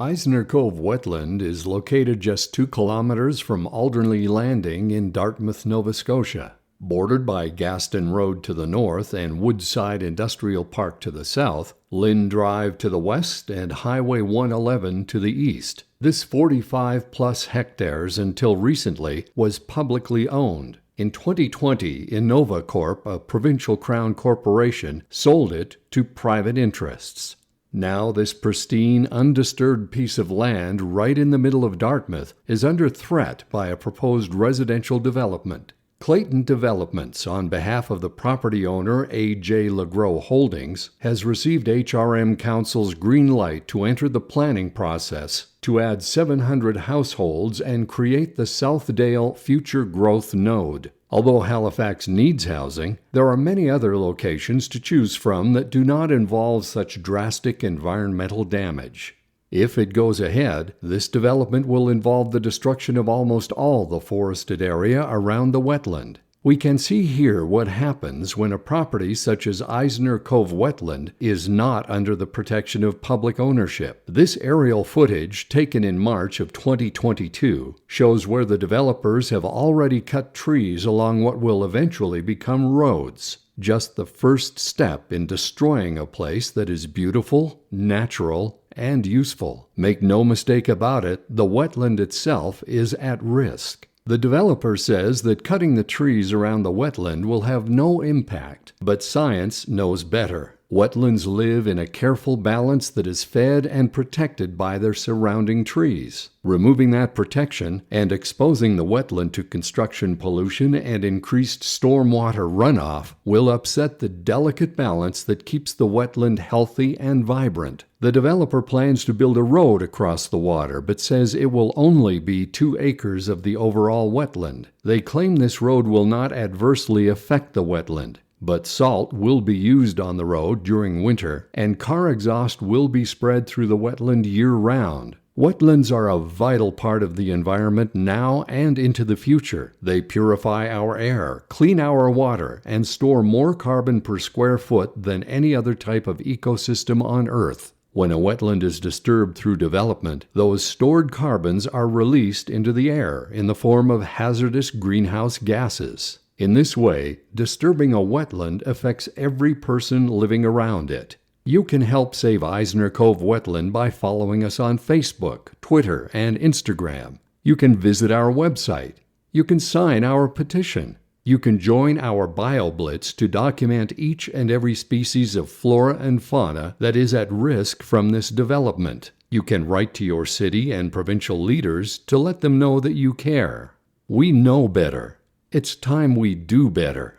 Eisner Cove Wetland is located just 2 kilometers from Alderley Landing in Dartmouth, Nova Scotia. Bordered by Gaston Road to the north and Woodside Industrial Park to the south, Lynn Drive to the west, and Highway 111 to the east. This 45-plus hectares until recently was publicly owned. In 2020, Innova Corp., a provincial crown corporation, sold it to private interests. Now this pristine, undisturbed piece of land right in the middle of Dartmouth is under threat by a proposed residential development. Clayton Developments, on behalf of the property owner A.J. LeGros Holdings, has received HRM Council's green light to enter the planning process to add 700 households and create the Southdale Future Growth Node. Although Halifax needs housing, there are many other locations to choose from that do not involve such drastic environmental damage. If it goes ahead, this development will involve the destruction of almost all the forested area around the wetland. We can see here what happens when a property such as Eisner Cove Wetland is not under the protection of public ownership. This aerial footage, taken in March of 2022, shows where the developers have already cut trees along what will eventually become roads. Just the first step in destroying a place that is beautiful, natural, and useful. Make no mistake about it, the wetland itself is at risk. The developer says that cutting the trees around the wetland will have no impact, but science knows better. Wetlands live in a careful balance that is fed and protected by their surrounding trees. Removing that protection and exposing the wetland to construction pollution and increased stormwater runoff will upset the delicate balance that keeps the wetland healthy and vibrant. The developer plans to build a road across the water, but says it will only be 2 acres of the overall wetland. They claim this road will not adversely affect the wetland, but salt will be used on the road during winter, and car exhaust will be spread through the wetland year-round. Wetlands are a vital part of the environment now and into the future. They purify our air, clean our water, and store more carbon per square foot than any other type of ecosystem on Earth. When a wetland is disturbed through development, those stored carbons are released into the air in the form of hazardous greenhouse gases. In this way, disturbing a wetland affects every person living around it. You can help save Eisner Cove Wetland by following us on Facebook, Twitter, and Instagram. You can visit our website. You can sign our petition. You can join our BioBlitz to document each and every species of flora and fauna that is at risk from this development. You can write to your city and provincial leaders to let them know that you care. We know better. It's time we do better.